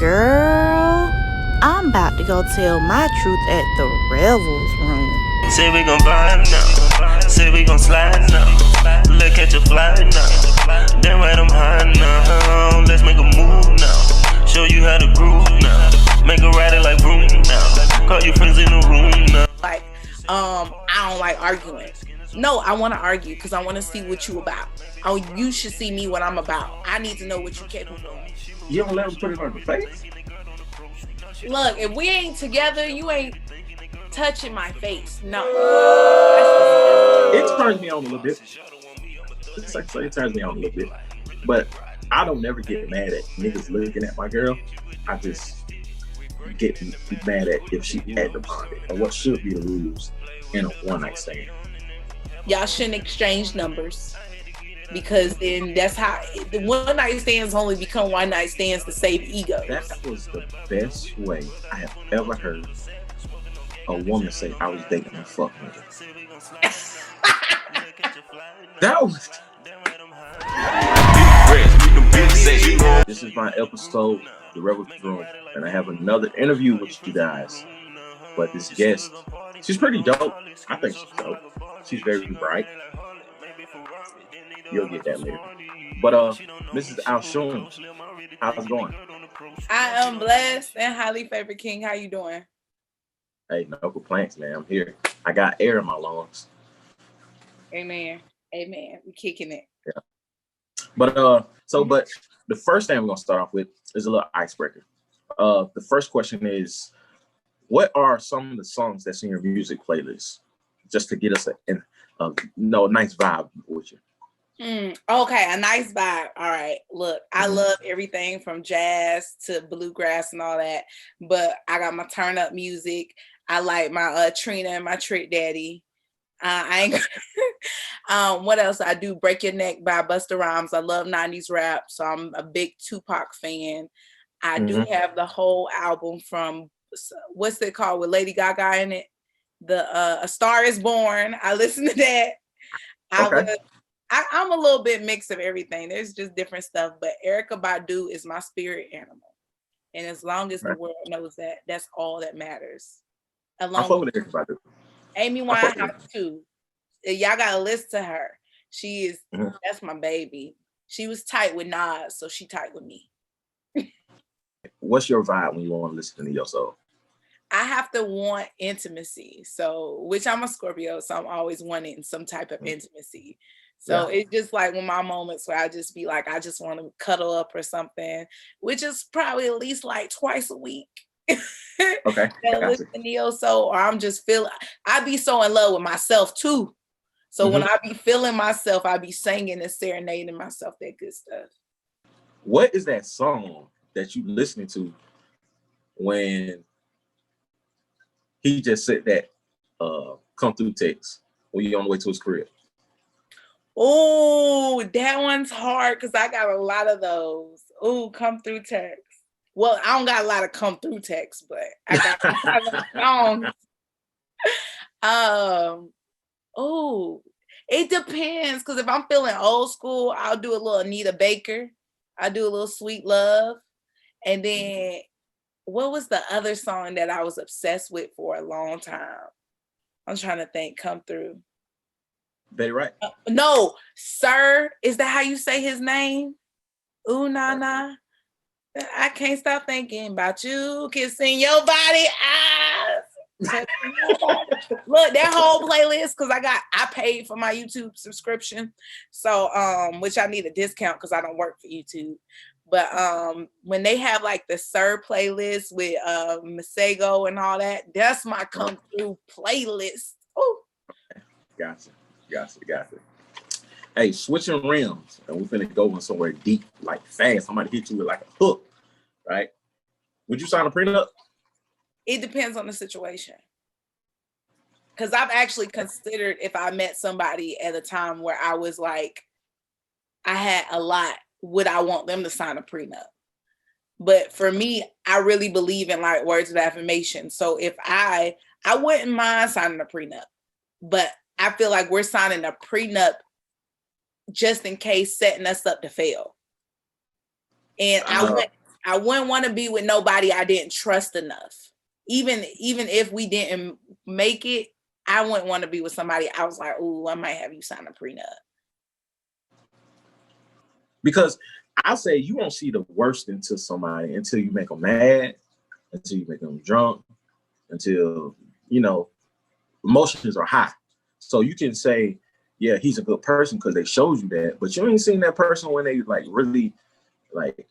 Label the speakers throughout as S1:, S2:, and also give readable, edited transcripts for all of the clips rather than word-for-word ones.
S1: Girl, I'm about to go tell my truth at the Revels room.
S2: Say we gon' vibe now. Say we gon' slide now. Look at your fly now. Then right I'm high now. Let's make a move now. Show you how to groove now. Make a ride it like broom now. Call your friends in the room now.
S3: Like, I don't like arguing. No, I want to argue because I want to see what you about. Oh, you should see me what I'm about. I need to know what you capable of.
S4: You don't let them put it on your face?
S3: Look, if we ain't together, you ain't touching my face. No.
S4: It turns me on a little bit. It turns me on a little bit. But I don't never get mad at niggas looking at my girl. I just get mad at if she acted upon it. Or what should be the rules in a one-night stand.
S3: Y'all shouldn't exchange numbers. Because then that's how the one night stands only become one night stands to save egos.
S4: That was the best way I have ever heard a woman say I was dating a fuck nigga. That was. This is my episode, the Revelsroom, and I have another interview with you guys. But this guest, she's pretty dope. I think she's dope. She's very bright. You'll get that later. But Mrs. Alsun, how's it going?
S3: I am blessed and highly favored king. How you doing?
S4: Hey, no complaints, man. I'm here. I got air in my lungs.
S3: Amen. Amen. We kicking it.
S4: Yeah. But but the first thing we're gonna start off with is a little icebreaker. The first question is, what are some of the songs that's in your music playlist? Just to get us a nice vibe with you.
S3: Okay, a nice vibe. All right. Look, I love everything from jazz to bluegrass and all that, but I got my turn up music. I like my Trina and my Trick Daddy. I ain't what else I do? Break Your Neck by Busta Rhymes. I love 90s rap, so I'm a big Tupac fan. I do have the whole album from what's it called with Lady Gaga in it? The A Star Is Born. I listen to that.
S4: Okay.
S3: I'm a little bit mix of everything. There's just different stuff, but Erykah Badu is my spirit animal. And as long as the world knows that, that's all that matters.
S4: Along with Erykah Badu.
S3: Amy Winehouse too. Y'all gotta listen to her. She is, that's my baby. She was tight with Nas, so she tight with me.
S4: What's your vibe when you want to listen to your soul?
S3: I have to want intimacy. So, which I'm a Scorpio, so I'm always wanting some type of intimacy. So it's just like when my moments where I just be like, I just want to cuddle up or something, which is probably at least like twice a week.
S4: Okay.
S3: Listen to your soul, or I'm just feeling, I be so in love with myself too. So when I be feeling myself, I be singing and serenading myself, that good stuff.
S4: What is that song that you listening to when he just said that come through text when you're on the way to his crib?
S3: Oh, that one's hard because I got a lot of those. Oh, come through text. Well, I don't got a lot of come through text, but I got a lot of songs. Oh, it depends because if I'm feeling old school, I'll do a little Anita Baker. I'll do a little Sweet Love. And then what was the other song that I was obsessed with for a long time? I'm trying to think. Come Through.
S4: Betty Wright?
S3: No, Sir. Is that how you say his name? Ooh, nah, nah. I can't stop thinking about you, kissing your body. Look, that whole playlist, because I paid for my YouTube subscription. So, which I need a discount because I don't work for YouTube. But when they have like the Sir playlist with Masego and all that, that's my come through playlist. Ooh.
S4: Gotcha. Hey, switching rims, and we're finna go in somewhere deep, like fast. Somebody hit you with like a hook, right? Would you sign a prenup?
S3: It depends on the situation. Because I've actually considered if I met somebody at a time where I was like, I had a lot, would I want them to sign a prenup? But for me, I really believe in like words of affirmation. So if I wouldn't mind signing a prenup, but I feel like we're signing a prenup just in case, setting us up to fail. And I wouldn't want to be with nobody I didn't trust enough. Even if we didn't make it, I wouldn't want to be with somebody I was like, ooh, I might have you sign a prenup.
S4: Because I say you won't see the worst into somebody until you make them mad, until you make them drunk, until, you know, emotions are high. So you can say, yeah, he's a good person because they showed you that, but you ain't seen that person when they like really like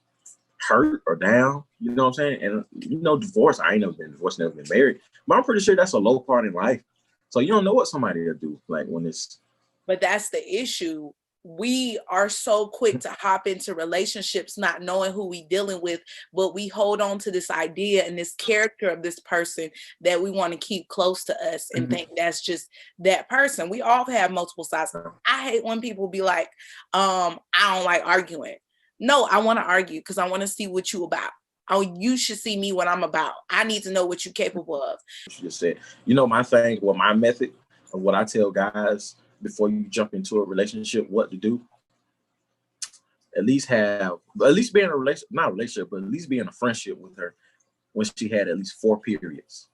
S4: hurt or down. You know what I'm saying? And you know, divorce, I ain't never been divorced, never been married, but I'm pretty sure that's a low part in life. So you don't know what somebody will do like when it's.
S3: But that's the issue. We are so quick to hop into relationships not knowing who we dealing with, but we hold on to this idea and this character of this person that we want to keep close to us and think that's just that person. We all have multiple sides. I hate when people be like, I don't like arguing. No, I want to argue because I want to see what you about. Oh, you should see me what I'm about. I need to know what you're capable of.
S4: You just said, you know, my thing, well, my method of what I tell guys before you jump into a relationship, what to do. At least be in a relationship, not a relationship, but at least be in a friendship with her when she had at least 4 periods.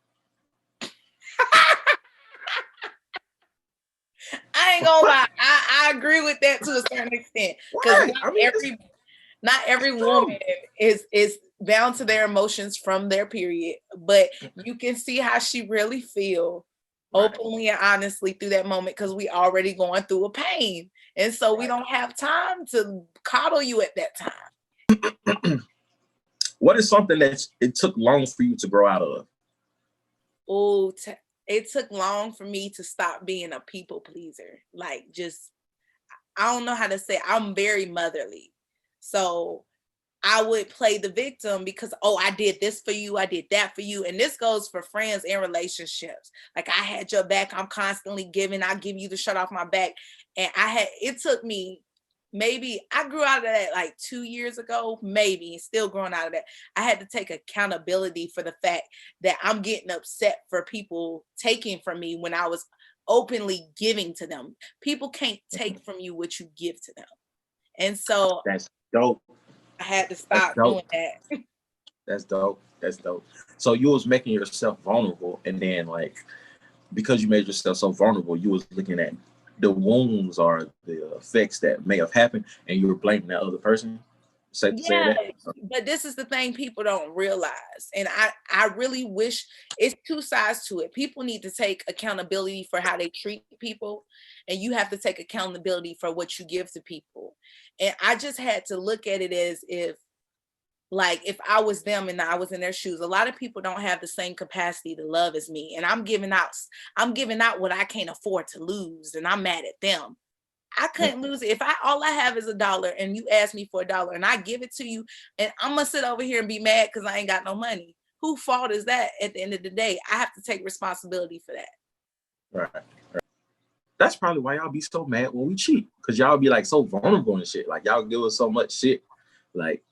S3: I ain't gonna lie, I agree with that to a certain extent. Because not every woman is bound to their emotions from their period, but you can see how she really feel openly and honestly through that moment because we already going through a pain. And so we don't have time to coddle you at that time.
S4: What is something that it took long for you to grow out of?
S3: Oh, it took long for me to stop being a people pleaser. Like, just, I don't know how to say, I'm very motherly. So I would play the victim because, oh, I did this for you. I did that for you. And this goes for friends and relationships. Like, I had your back. I'm constantly giving. I give you the shirt off my back. And it took me, maybe I grew out of that like 2 years ago, maybe still growing out of that. I had to take accountability for the fact that I'm getting upset for people taking from me when I was openly giving to them. People can't take from you what you give to them. And so
S4: that's dope.
S3: I had to stop doing that.
S4: That's dope. That's dope. So you was making yourself vulnerable, and then like because you made yourself so vulnerable, you was looking at the wounds or the effects that may have happened, and you were blaming that other person.
S3: Yeah, but this is the thing people don't realize, and I really wish it's 2 sides to it. People need to take accountability for how they treat people, and you have to take accountability for what you give to people. And I just had to look at it as if I was them and I was in their shoes. A lot of people don't have the same capacity to love as me, and I'm giving out what I can't afford to lose, and I'm mad at them. I couldn't lose it. If all I have is $1 and you ask me for $1 and I give it to you, and I'm gonna sit over here and be mad because I ain't got no money. Whose fault is that at the end of the day? I have to take responsibility for that.
S4: Right. That's probably why y'all be so mad when we cheat. Because y'all be like so vulnerable and shit. Like y'all give us so much shit. Like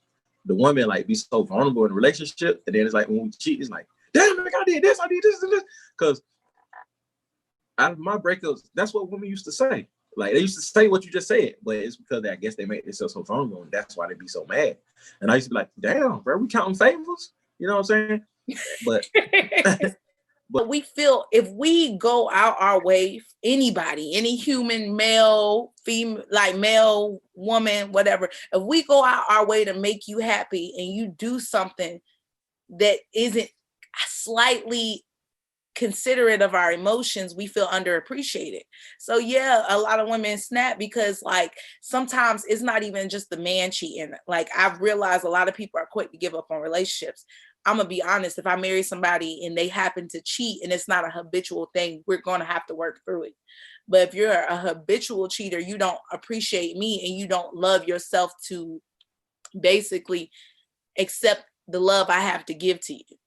S4: the women like be so vulnerable in a relationship, and then it's like when we cheat, it's like, damn, like I did this and this. Because out of my breakups, that's what women used to say. Like they used to say what you just said, but it's because I guess they make themselves so vulnerable, and that's why they be so mad. And I used to be like, damn, bro, we counting favors? You know what I'm saying? But
S3: we feel if we go out our way, anybody, any human, male, female, like male, woman, whatever, if we go out our way to make you happy and you do something that isn't slightly considerate of our emotions, we feel underappreciated. So yeah, a lot of women snap because like sometimes it's not even just the man cheating. Like I've realized a lot of people are quick to give up on relationships. I'm gonna be honest, if I marry somebody and they happen to cheat and it's not a habitual thing, we're gonna have to work through it. But if you're a habitual cheater, you don't appreciate me and you don't love yourself to basically accept the love I have to give to you.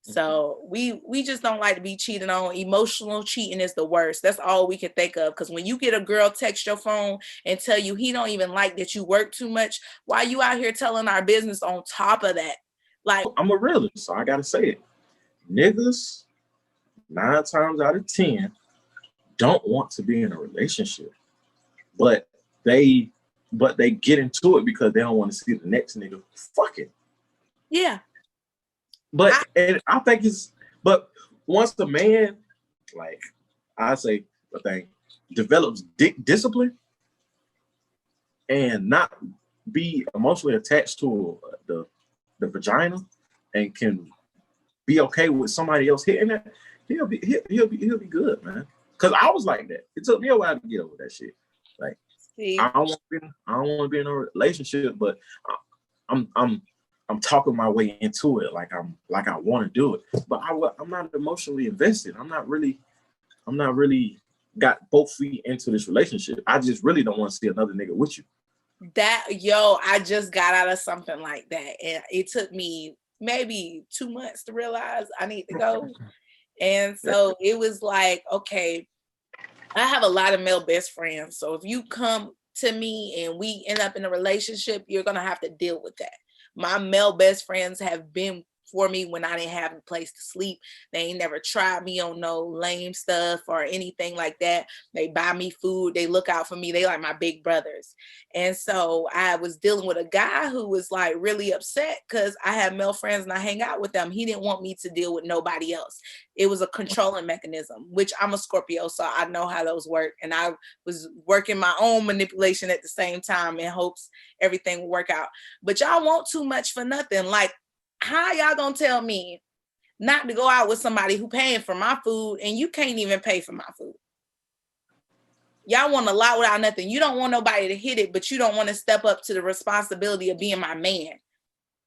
S3: So we just don't like to be cheated on. Emotional cheating is the worst. That's all we can think of. Because when you get a girl text your phone and tell you he don't even like that you work too much, why you out here telling our business on top of that? Like
S4: I'm a realist, so I gotta say it. Niggas 9 times out of 10 don't want to be in a relationship, but they get into it because they don't want to see the next nigga fucking.
S3: Yeah.
S4: But and I think it's but once the man, like I say, I think develops discipline and not be emotionally attached to the vagina and can be okay with somebody else hitting it, he'll be good, man. Cause I was like that. It took me a while to get over that shit. Like
S3: See,
S4: I don't want to be in a relationship, but I'm talking my way into it. Like I want to do it, but I'm not emotionally invested. I'm not really got both feet into this relationship. I just really don't want to see another nigga with you.
S3: I just got out of something like that, and it took me maybe 2 months to realize I need to go. And so it was like, okay, I have a lot of male best friends. So if you come to me and we end up in a relationship, you're going to have to deal with that. My male best friends have been for me when I didn't have a place to sleep. They ain't never tried me on no lame stuff or anything like that. They buy me food. They look out for me. They like my big brothers. And so I was dealing with a guy who was like really upset because I have male friends and I hang out with them. He didn't want me to deal with nobody else. It was a controlling mechanism, which I'm a Scorpio, so I know how those work. And I was working my own manipulation at the same time in hopes everything will work out. But y'all want too much for nothing. Like, how y'all gonna tell me not to go out with somebody who paying for my food and you can't even pay for my food? Y'all want a lot without nothing. You don't want nobody to hit it, but you don't want to step up to the responsibility of being my man.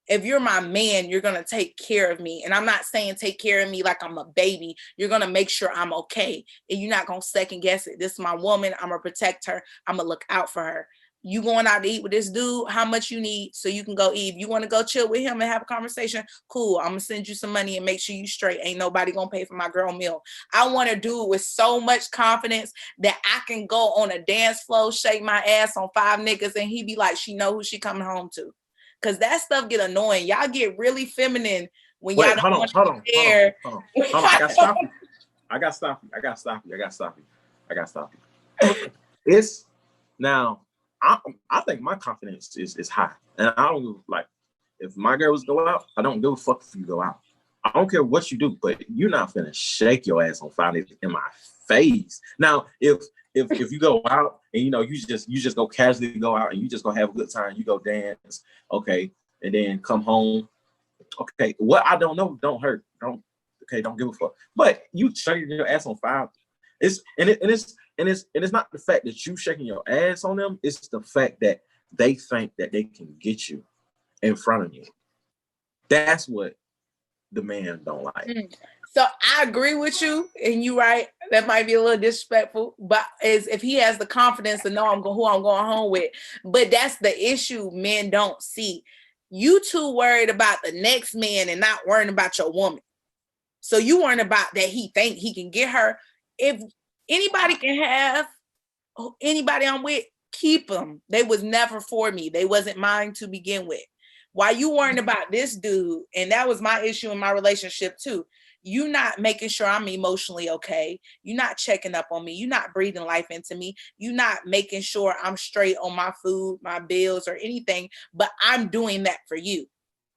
S3: If you're my man, you're going to take care of me. And I'm not saying take care of me like I'm a baby. You're going to make sure I'm okay. And you're not going to second guess it. This is my woman. I'm going to protect her. I'm going to look out for her. You going out to eat with this dude, how much you need so you can go eat. If you want to go chill with him and have a conversation, cool. I'm going to send you some money and make sure you straight. Ain't nobody going to pay for my girl meal. I want to do it with so much confidence that I can go on a dance floor, shake my ass on 5 niggas, and he be like, she know who she coming home to. Because that stuff get annoying. Y'all get really feminine when y'all don't want to be there.
S4: Hold on. I got to stop you. It's now, I think my confidence is high. And I don't like, if my girls go out, I don't give a fuck if you go out. I don't care what you do, but you're not finna shake your ass on 5 niggas in my face. Now, if you go out and you just go casually go out and you just go have a good time, you go dance, okay, and then come home, okay. What I don't know don't hurt, don't give a fuck. But you shaking your ass on 5, it's not the fact that you shaking your ass on them, it's the fact that they think that they can get you in front of you. That's what the man don't like.
S3: So I agree with you, and you're right. That might be a little disrespectful, but is if he has the confidence to know who I'm going home with. But that's the issue men don't see. You too worried about the next man and not worrying about your woman. So you worrying about that he think he can get her. If anybody can have anybody I'm with, keep them. They was never for me. They wasn't mine to begin with. Why you worrying about this dude? And that was my issue in my relationship too. You not making sure I'm emotionally okay. You're not checking up on me. You're not breathing life into me. You're not making sure I'm straight on my food, my bills, or anything. But I'm doing that for you.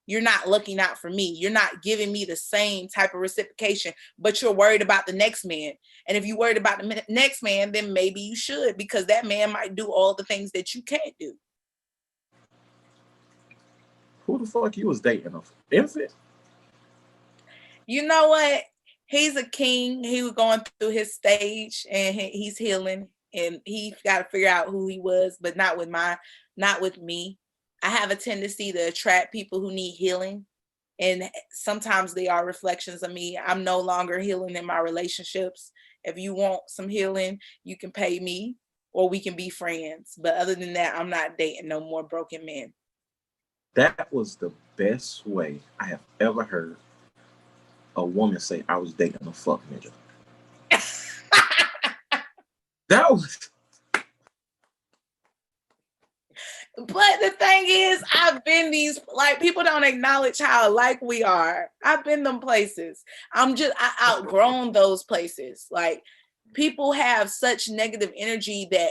S3: You're not looking out for me. You're not giving me the same type of reciprocation, but you're worried about the next man. And if you're worried about the next man, then maybe you should, because that man might do all the things that you can't do.
S4: Who the fuck you was dating? An infant?
S3: You know what? He's a king. He was going through his stage and he's healing, and he got to figure out who he was, but not with me. I have a tendency to attract people who need healing, and sometimes they are reflections of me. I'm no longer healing in my relationships. If you want some healing, you can pay me or we can be friends. But other than that, I'm not dating no more broken men.
S4: That was the best way I have ever heard a woman say I was dating a fuck nigga. That was.
S3: But the thing is, I've been these, like, people don't acknowledge how alike we are. I've been them places. I outgrown those places. Like, people have such negative energy that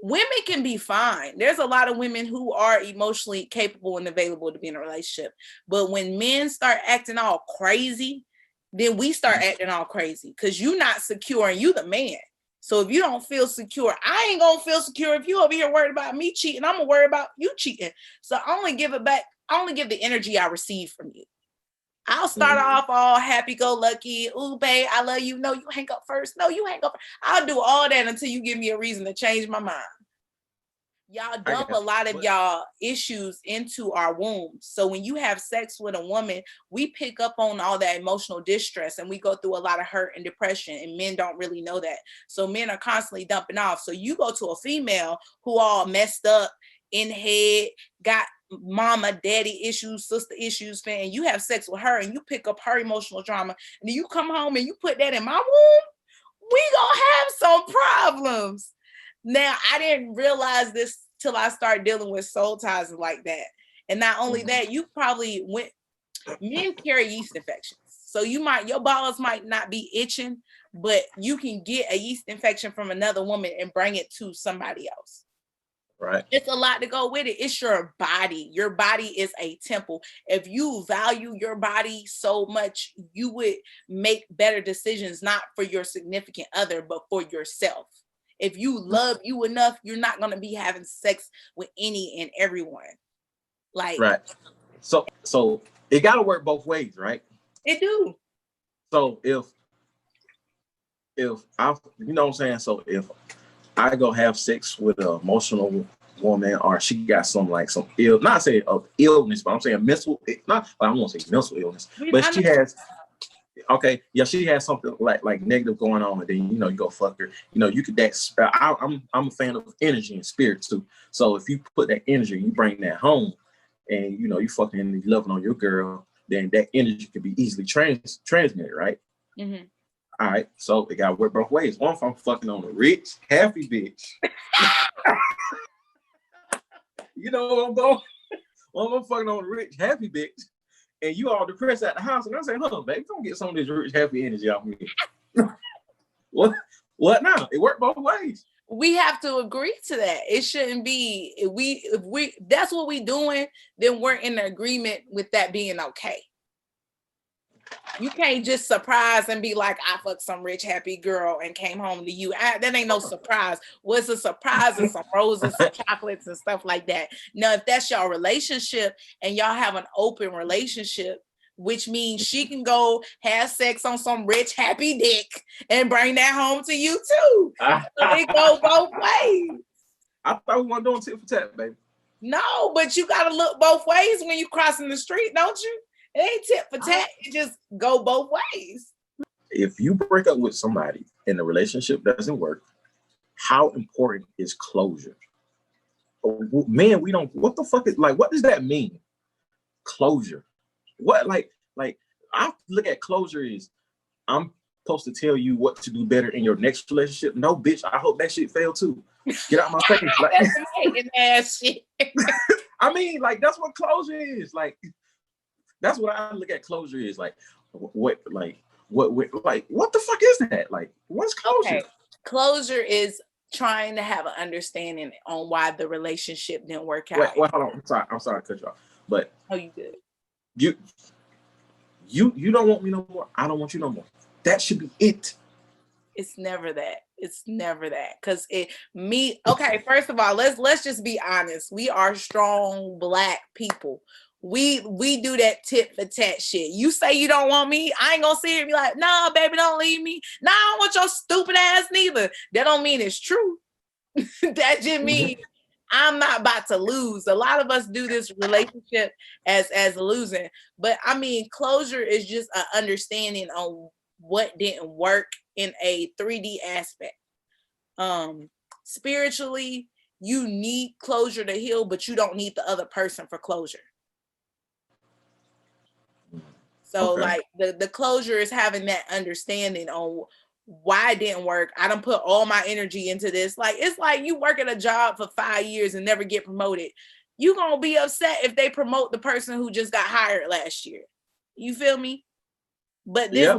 S3: women can be fine. There's a lot of women who are emotionally capable and available to be in a relationship. But when men start acting all crazy, then we start acting all crazy because you're not secure and you the man. So if you don't feel secure, I ain't gonna feel secure if you over here worried about me cheating. I'm gonna worry about you cheating. So I only give it back. I only give the energy I receive from you. I'll start off all happy-go-lucky. Ooh, babe, I love you. No, you hang up first. No, you hang up first. I'll do all that until you give me a reason to change my mind. Y'all dump a lot of y'all issues into our wombs. So when you have sex with a woman, we pick up on all that emotional distress and we go through a lot of hurt and depression, and men don't really know that. So men are constantly dumping off. So you go to a female who all messed up in head, got mama, daddy issues, sister issues, and you have sex with her and you pick up her emotional trauma, and then you come home and you put that in my womb, we gonna have some problems. Now, I didn't realize this till I started dealing with soul ties like that. And not only that, you probably men carry yeast infections. So your balls might not be itching, but you can get a yeast infection from another woman and bring it to somebody else.
S4: Right.
S3: It's a lot to go with it. It's your body. Your body is a temple. If you value your body so much, you would make better decisions, not for your significant other, but for yourself. If you love you enough, you're not going to be having sex with any and everyone. Like,
S4: right. So it got to work both ways, right?
S3: It do.
S4: So if I, you know what I'm saying? So if I go have sex with an emotional woman, or she got some not saying illness, but I'm saying mental, not, I don't want to say mental illness, but she has, okay, yeah, she has something like negative going on, and then, you know, you go fuck her. You know, you could, I'm a fan of energy and spirit too. So if you put that energy, you bring that home, and, you know, you fucking and loving on your girl, then that energy could be easily transmitted, right?
S3: Mm-hmm. All
S4: right, so it got to work both ways. One, if I'm fucking on a rich, happy bitch, you know what I'm going? One, I'm fucking on a rich, happy bitch, and you all depressed at the house, and I say, "Huh, baby, don't get some of this rich, happy energy off me." What now? It worked both ways.
S3: We have to agree to that. It shouldn't be, if we that's what we doing, then we're in agreement with that being okay. You can't just surprise and be like, I fucked some rich, happy girl and came home to you. That ain't no surprise. What's a surprise is some roses, some chocolates and stuff like that. Now, if that's your relationship and y'all have an open relationship, which means she can go have sex on some rich, happy dick and bring that home to you too. So it go both ways.
S4: I thought we weren't doing tit for tat, baby.
S3: No, but you got to look both ways when you crossing the street, don't you? It ain't tit for tat. It just go both ways.
S4: If you break up with somebody and the relationship doesn't work, how important is closure? Man, we don't. What the fuck is, like, what does that mean? Closure. What, like I look at closure is, I'm supposed to tell you what to do better in your next relationship. No, bitch. I hope that shit fail too. Get out my face. Like,
S3: that's hating ass shit.
S4: I mean, like, that's what closure is. Like, that's what I look at closure is. Like, what the fuck is that? Like, what's closure?
S3: Okay. Closure is trying to have an understanding on why the relationship didn't work out.
S4: Wait, hold on. I'm sorry to cut you off. But
S3: you good.
S4: You don't want me no more. I don't want you no more. That should be it.
S3: It's never that. It's never that. Because okay, first of all, let's just be honest. We are strong Black people. We do that tit for tat shit. You say you don't want me, I ain't gonna sit here and be like, nah, baby, don't leave me. Nah, I don't want your stupid ass neither. That don't mean it's true. That just means I'm not about to lose. A lot of us do this relationship as losing. But I mean, closure is just an understanding on what didn't work in a 3D aspect. Spiritually, you need closure to heal, but you don't need the other person for closure. So like the closure is having that understanding on why it didn't work. I done put all my energy into this. Like, it's like you work at a job for 5 years and never get promoted. You gonna be upset if they promote the person who just got hired last year. You feel me? But this,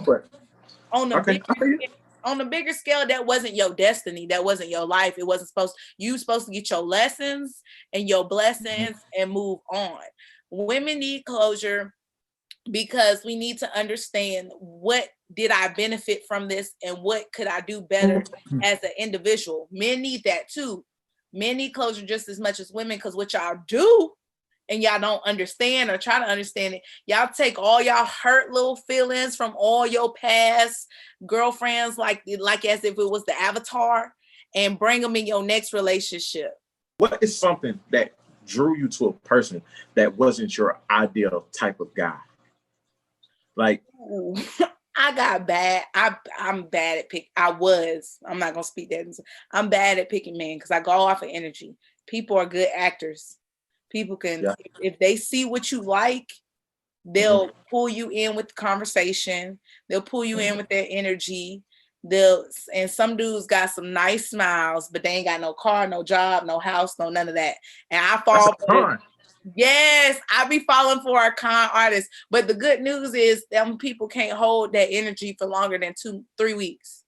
S3: on the On a bigger scale, that wasn't your destiny. That wasn't your life. It wasn't you were supposed to get your lessons and your blessings and move on. Women need closure because we need to understand what did I benefit from this and what could I do better as an individual. Men need that too. Men need closure just as much as women, because what y'all do and y'all don't understand or try to understand it, y'all take all y'all hurt little feelings from all your past girlfriends like as if it was the avatar, and bring them in your next relationship.
S4: What is something that drew you to a person that wasn't your ideal type of guy? Like,
S3: I got bad. I'm bad at pick. I'm not gonna speak that. I'm bad at picking men because I go off of energy. People are good actors. People can, if they see what you like, they'll pull you in with the conversation. They'll pull you in with their energy. And some dudes got some nice smiles, but they ain't got no car, no job, no house, no none of that. And I fall for it. Yes, I be falling for a con artist. But the good news is them people can't hold that energy for longer than 2-3 weeks.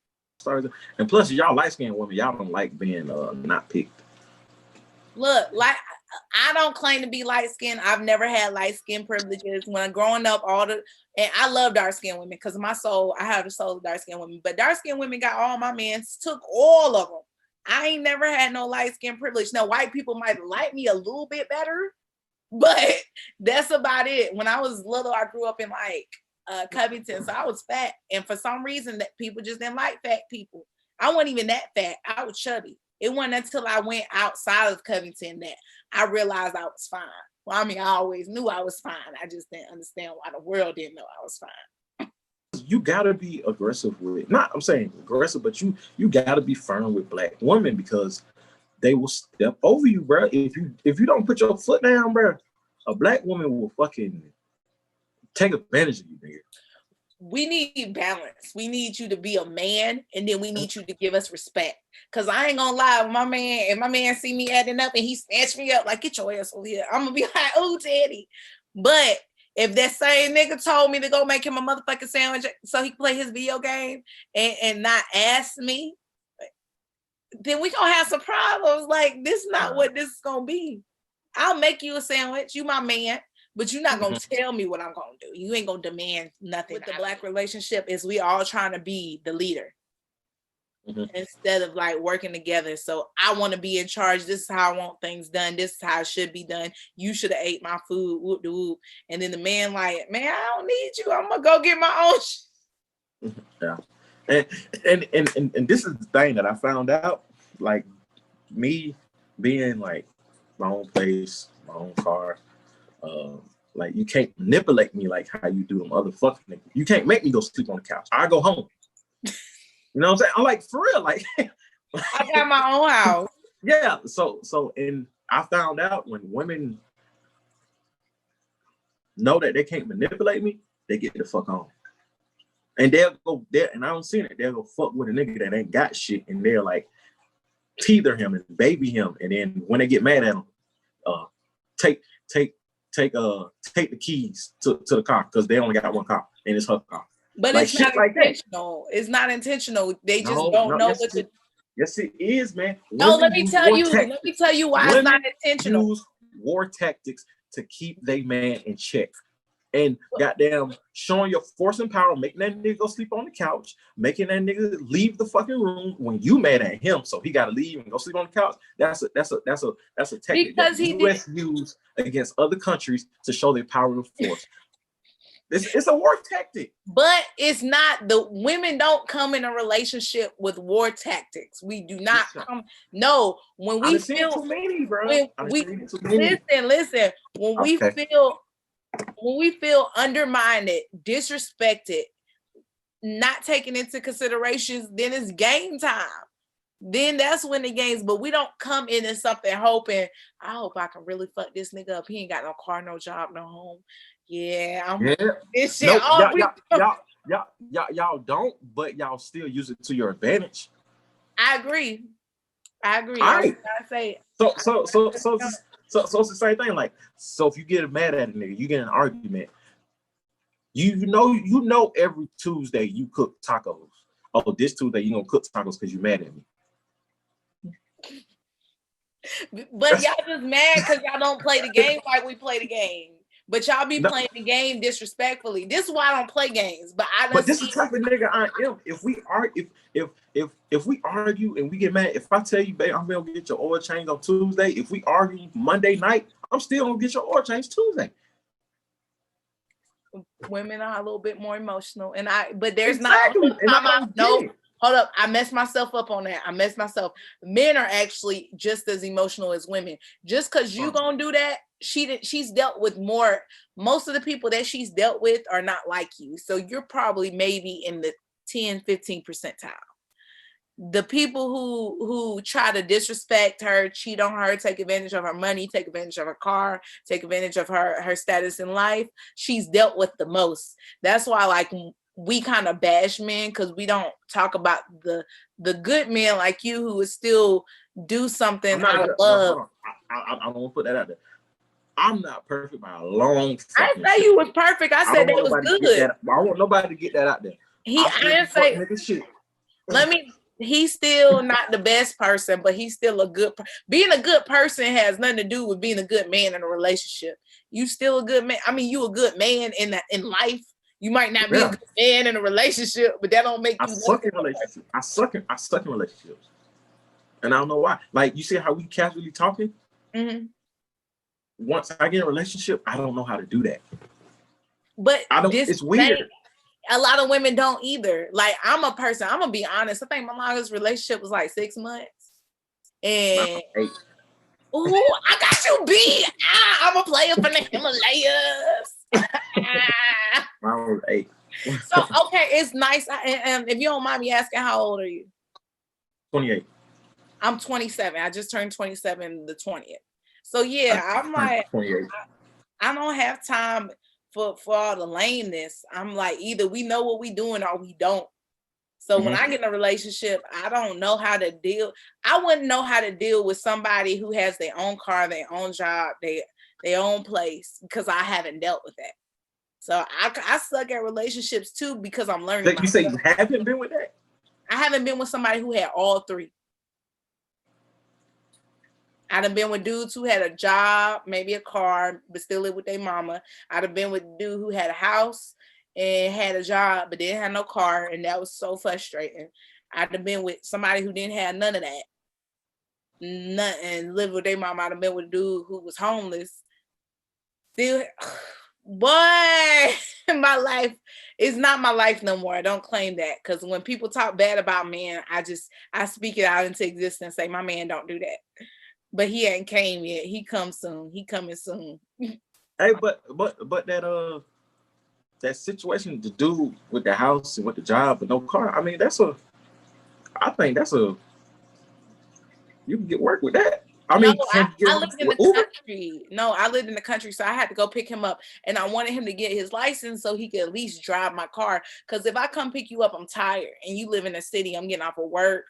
S4: And plus, y'all light-skinned women, y'all don't like being not picked.
S3: Look, like, I don't claim to be light-skinned. I've never had light-skin privileges. When I'm growing up, and I love dark-skinned women because my soul, I have the soul of dark-skinned women. But dark-skinned women got all my men, took all of them. I ain't never had no light-skin privilege. Now, white people might like me a little bit better, but that's about it. When I was little, I grew up in like Covington, so I was fat. And for some reason, that people just didn't like fat people. I wasn't even that fat. I was chubby. It wasn't until I went outside of Covington that I realized I was fine. Well, I mean, I always knew I was fine. I just didn't understand why the world didn't know I was fine.
S4: You gotta be aggressive with, not I'm saying aggressive, but you gotta be firm with black women because they will step over you, bro. If you don't put your foot down, bro, a black woman will fucking take advantage of you, nigga.
S3: We need balance. We need you to be a man, and then we need you to give us respect. Cause I ain't gonna lie, if my man see me acting up and he snatch me up, like, get your ass over here, I'm gonna be like, oh, Teddy. But if that same nigga told me to go make him a motherfucking sandwich so he can play his video game and not ask me, then we gonna have some problems. Like, this is not what this is gonna be. I'll make you a sandwich. You my man. But you're not going to tell me what I'm going to do. You ain't going to demand nothing. With the black relationship is we all trying to be the leader instead of like working together. So I want to be in charge. This is how I want things done. This is how it should be done. You should have ate my food. Whoop de whoop. And then the man like, man, I don't need you. I'm going to go get my own
S4: Yeah. And this is the thing that I found out. Like, me being like my own place, my own car, like, you can't manipulate me like how you do them other fucking niggas. You can't make me go sleep on the couch. I go home. You know what I'm saying? I'm like, for real, like
S3: I got my own house.
S4: Yeah. So and I found out when women know that they can't manipulate me, they get the fuck on. And they'll go there, and I don't see it. They'll go fuck with a nigga that ain't got shit, and they're like teether him and baby him, and then when they get mad at him, take the keys to the car because they only got one car and it's her car.
S3: But like, it's not intentional. It's not intentional. They just don't know what to.
S4: Yes, it is, man.
S3: No, let me tell you why it's not intentional.
S4: Use war tactics to keep they man in check. And goddamn, showing your force and power, making that nigga go sleep on the couch, making that nigga leave the fucking room when you mad at him, so he gotta leave and go sleep on the couch. That's a technique that the U.S. use against other countries to show their power and force. It's a war tactic.
S3: But it's not. The women don't come in a relationship with war tactics. We do not come. No, when we feel
S4: too many, bro.
S3: Listen. When we feel undermined, disrespected, not taken into considerations, then it's game time. Then that's when the games. But we don't come in and something hoping, I hope I can really fuck this nigga up. He ain't got no car, no job, no home. This shit.
S4: Y'all don't, but y'all still use it to your advantage.
S3: I agree.
S4: All right.
S3: I say.
S4: So it's the same thing. Like, so if you get mad at a nigga, you get in an argument. You know, every Tuesday you cook tacos. oh, this Tuesday you gonna cook tacos because you mad at me.
S3: But y'all just mad because y'all don't play the game like we play the game. But y'all be playing the game disrespectfully. This is why I don't play games. But
S4: this is the type of nigga I am. If we argue and we get mad, if I tell you, babe, I'm gonna get your oil change on Tuesday. If we argue Monday night, I'm still gonna get your oil change Tuesday.
S3: Women are a little bit more emotional, but there's
S4: exactly.
S3: not. Hold up, I messed myself up on that. I messed myself. Men are actually just as emotional as women. Just because you gonna do that, she's dealt with more. Most of the people that she's dealt with are not like you. So you're probably maybe in the 10-15 percentile. The people who try to disrespect her, cheat on her, take advantage of her money, take advantage of her car, take advantage of her status in life, she's dealt with the most. That's why, like, we kind of bash men because we don't talk about the good men like you who would still do something out of love.
S4: No, I don't want to put that out there. I'm not perfect by a long.
S3: I didn't say you was perfect. I said that was good.
S4: I don't want nobody to get that out there.
S3: I didn't say.
S4: Shit.
S3: He's still not the best person, but he's still a good. Being a good person has nothing to do with being a good man in a relationship. You still a good man. I mean, you a good man in life. You might not be a good man in a relationship, but that don't make you.
S4: I suck in relationships. I suck in relationships, and I don't know why. Like, you see how we casually talking.
S3: Mm-hmm.
S4: Once I get in a relationship, I don't know how to do that.
S3: But
S4: it's weird.
S3: A lot of women don't either. Like, I'm a person, I'm gonna be honest. I think my longest relationship was like 6 months. And ooh, I got you beat. I'm a player from the Himalayas.
S4: Mine was 8.
S3: So okay, it's nice. And if you don't mind me asking, how old are you?
S4: 28.
S3: I'm 27. I just turned 27 the 20th. So yeah, I'm like, 28. I don't have time for all the lameness. I'm like, either we know what we doing or we don't. So when I get in a relationship, I don't know how to deal. I wouldn't know how to deal with somebody who has their own car, their own job, their own place, because I haven't dealt with that. So I suck at relationships too because I'm learning.
S4: You say you haven't been with that?
S3: I haven't been with somebody who had all three. I'd have been with dudes who had a job, maybe a car, but still live with their mama. I'd have been with a dude who had a house and had a job, but didn't have no car, and that was so frustrating. I'd have been with somebody who didn't have none of that. Nothing, lived with their mama. I'd have been with a dude who was homeless. Still, boy, my life is not my life no more. I don't claim that, because when people talk bad about men, I speak it out into existence. Say, my man don't do that. But he ain't came yet. He comes soon. He coming soon.
S4: Hey, but that situation, the dude with the house and with the job but no car, I mean, I think you can get work with that. I mean,
S3: I lived in the country. No, I lived in the country, so I had to go pick him up, and I wanted him to get his license so he could at least drive my car. Because if I come pick you up, I'm tired, and you live in the city, I'm getting off of work.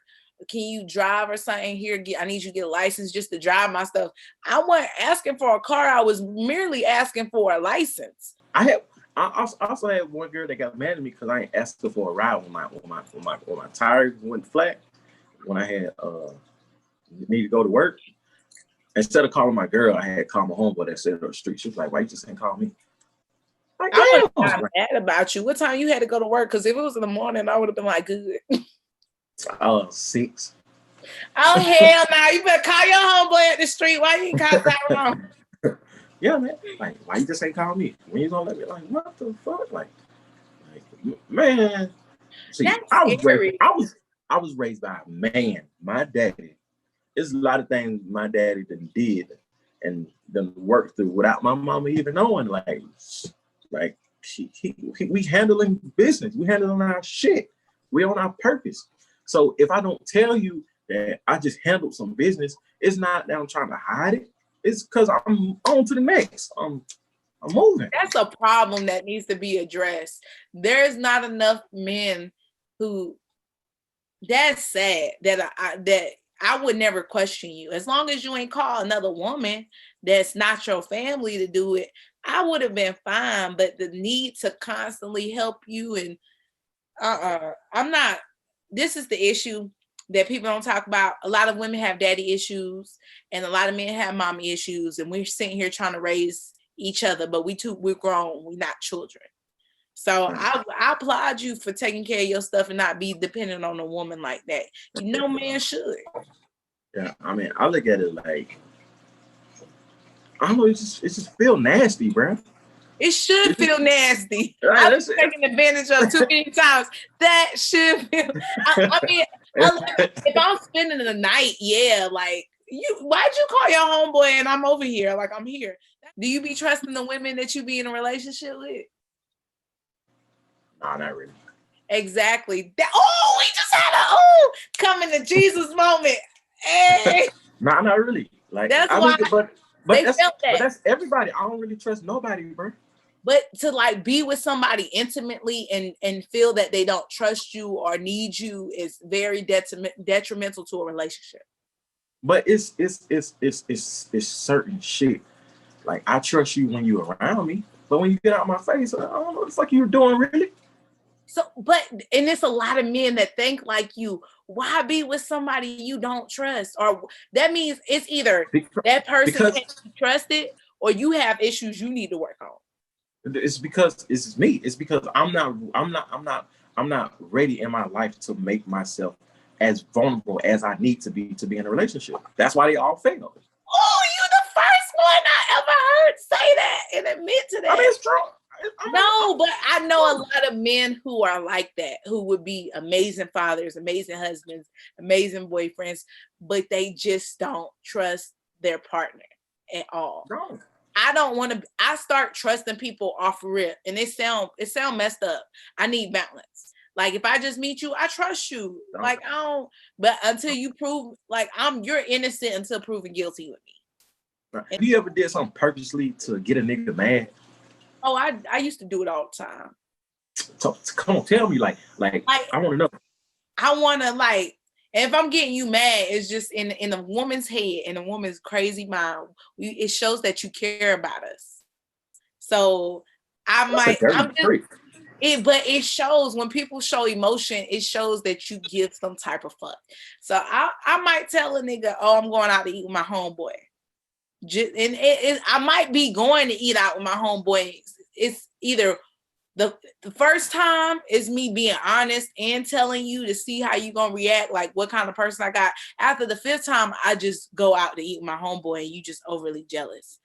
S3: Can you drive or something here? I need you to get a license just to drive my stuff. I wasn't asking for a car. I was merely asking for a license.
S4: I also had one girl that got mad at me because I ain't asked her for a ride when my tires went flat. When I had need to go to work, instead of calling my girl, I had called my homeboy that sat on the street. She was like, "Why you just ain't call me?" Like,
S3: I was not mad about you. What time you had to go to work? Because if it was in the morning, I would have been like, good.
S4: 6.
S3: Oh, hell no. You better call your homeboy at the street. Why you ain't call Tyrone?
S4: Yeah, man. Like, why you just ain't call me? When you gonna let me? Like, what the fuck? Like man. See, I was raised by a man. My daddy. There's a lot of things my daddy did and done worked through without my mama even knowing. Like we handling business. We handling our shit. We on our purpose. So if I don't tell you that I just handled some business, it's not that I'm trying to hide it. It's because I'm on to the next. I'm moving.
S3: That's a problem that needs to be addressed. There's not enough men who. That's sad that I would never question you. As long as you ain't call another woman that's not your family to do it, I would have been fine. But the need to constantly help you and I'm not. this is the issue that people don't talk about. A lot of women have daddy issues, and a lot of men have mommy issues, and we're sitting here trying to raise each other, but we're grown, we're not children. So I applaud you for taking care of your stuff and not be dependent on a woman like that. You know, man should.
S4: Yeah, I mean, I look at it like, I don't know, it just feel nasty, bro.
S3: It should feel nasty.
S4: Right,
S3: I've been taken advantage of too many times. That should feel. I mean, if I'm spending the night, yeah, like why'd you call your homeboy and I'm over here? Like I'm here. Do you be trusting the women that you be in a relationship with?
S4: Nah, not really.
S3: Exactly. We just had a coming to Jesus moment. Hey.
S4: Nah, not really. Like
S3: that's
S4: I
S3: why
S4: but that's everybody. I don't really trust nobody, bro.
S3: But to like be with somebody intimately and feel that they don't trust you or need you is very detrimental to a relationship.
S4: But it's certain shit. Like I trust you when you're around me, but when you get out of my face, I don't know what the fuck you're doing, really.
S3: So, and it's a lot of men that think like you. Why be with somebody you don't trust? Or that means it's either that person can't be trusted, or you have issues you need to work on.
S4: It's because it's me. It's because I'm not ready in my life to make myself as vulnerable as I need to be in a relationship. That's why they all fail.
S3: Oh, you the first one I ever heard say that and admit to that.
S4: I mean, it's true.
S3: But I know a lot of men who are like that, who would be amazing fathers, amazing husbands, amazing boyfriends, but they just don't trust their partner at all.
S4: No.
S3: I don't want to. I start trusting people off rip, and it sound messed up. I need balance. Like if I just meet you, I trust you. No. Like I don't. But until you prove, like you're innocent until proven guilty with me.
S4: Have you ever did something purposely to get a nigga mad?
S3: Oh, I used to do it all the time.
S4: So come on, tell me, like I want to know.
S3: I want to like. If I'm getting you mad, it's just in a woman's head, in a woman's crazy mind. It shows that you care about us. So but it shows when people show emotion, it shows that you give some type of fuck. So I might tell a nigga, oh, I'm going out to eat with my homeboy. I might be going to eat out with my homeboy. It's either the first time is me being honest and telling you to see how you gonna react, like what kind of person I got. After the fifth time, I just go out to eat with my homeboy and you just overly jealous.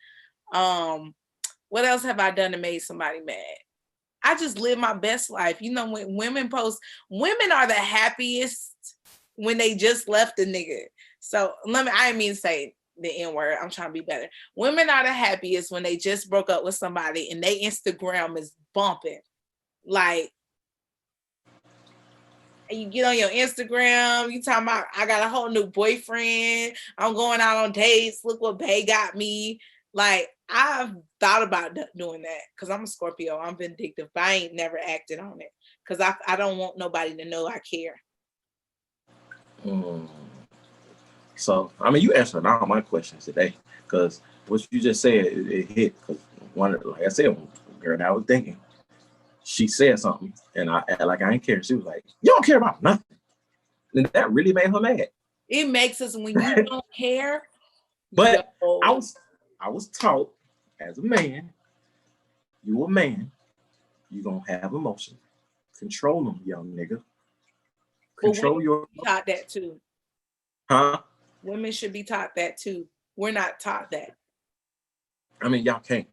S3: What else have I done to make somebody mad? I just live my best life. You know, when women are the happiest when they just left a nigga. So I didn't mean to say the N-word. I'm trying to be better. Women are the happiest when they just broke up with somebody and their Instagram is bumping. Like you get on your Instagram, you talking about I got a whole new boyfriend. I'm going out on dates. Look what Bae got me. Like I've thought about doing that because I'm a Scorpio. I'm vindictive, but I ain't never acted on it because I don't want nobody to know I care.
S4: So, I mean, you answered all my questions today because what you just said, it hit. Because like I said, girl, I was thinking, she said something, and I ain't care. She was like, "You don't care about nothing," and that really made her mad.
S3: It makes us when you don't care.
S4: But I was taught as a man, you a man, you gonna have emotion. Control them, young nigga. Control your.
S3: Taught that too.
S4: Huh?
S3: Women should be taught that too. We're not taught that.
S4: I mean, y'all can't.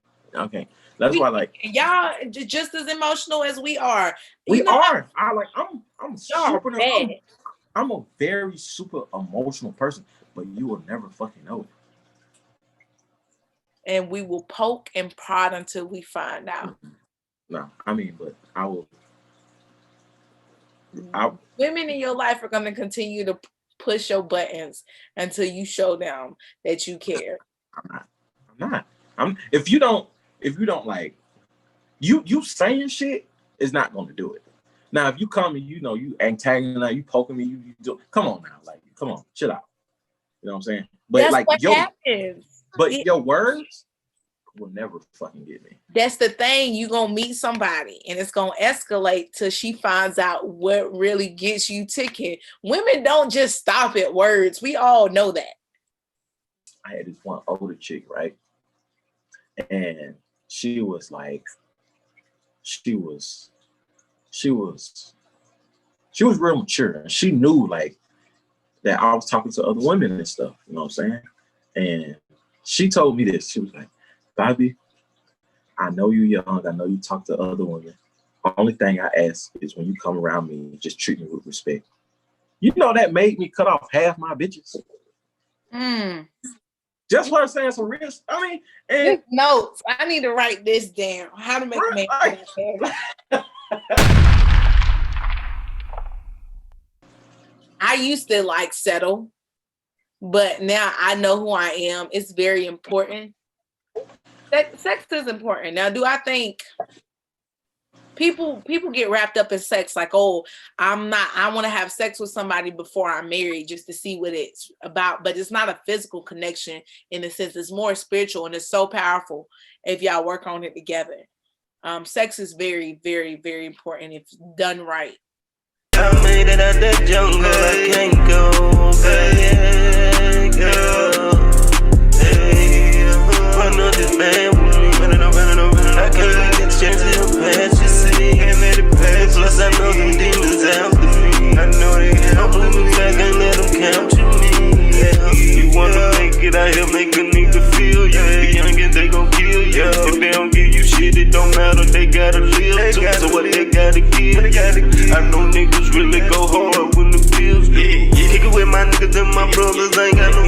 S4: That's why, like,
S3: y'all just as emotional as we are.
S4: We are. I'm super. I'm a very super emotional person, but you will never fucking know it.
S3: And we will poke and prod until we find out.
S4: No, I mean, but I will.
S3: Women in your life are going to continue to push your buttons until you show them that you care.
S4: I'm not. If you don't like you saying shit is not going to do it. Now, if you come and you antagonizing, you poking me, you do. Come on now, like, come on, chill out. You know what I'm saying? But
S3: that's
S4: like
S3: what happens.
S4: But your words will never fucking get me.
S3: That's the thing. You gonna meet somebody and it's gonna escalate till she finds out what really gets you ticking. Women don't just stop at words. We all know that.
S4: I had this one older chick, right? And she was like, she was real mature. And she knew like that I was talking to other women and stuff, you know what I'm saying? And she told me this. She was like, Bobby, I know you young. I know you talk to other women. The only thing I ask is when you come around me, just treat me with respect. You know, that made me cut off half my bitches. Just what I'm saying, some real. I mean, and
S3: This notes. I need to write this down. How to make a man. I used to like settle, but now I know who I am. It's very important. Sex is important. Now, do I think people get wrapped up in sex like, oh, I want to have sex with somebody before I'm married just to see what it's about, but it's not a physical connection in a sense. It's more spiritual, and it's so powerful if y'all work on it together. Sex is very, very, very important if done right.
S2: I made it out that jungle, I can't go back, run up this man with me, I can't get a chance to pass, you see, can't let it pass, plus I know them demons after me, I know they help me back and let them capture me, you wanna make it out here, make a nigga feel you, the youngins, they gon' kill you, if they don't give you shit, it don't matter, they gotta live too, so what they gotta give, I know niggas really go hard when the bills due. Kick it with my niggas and my brothers, ain't got no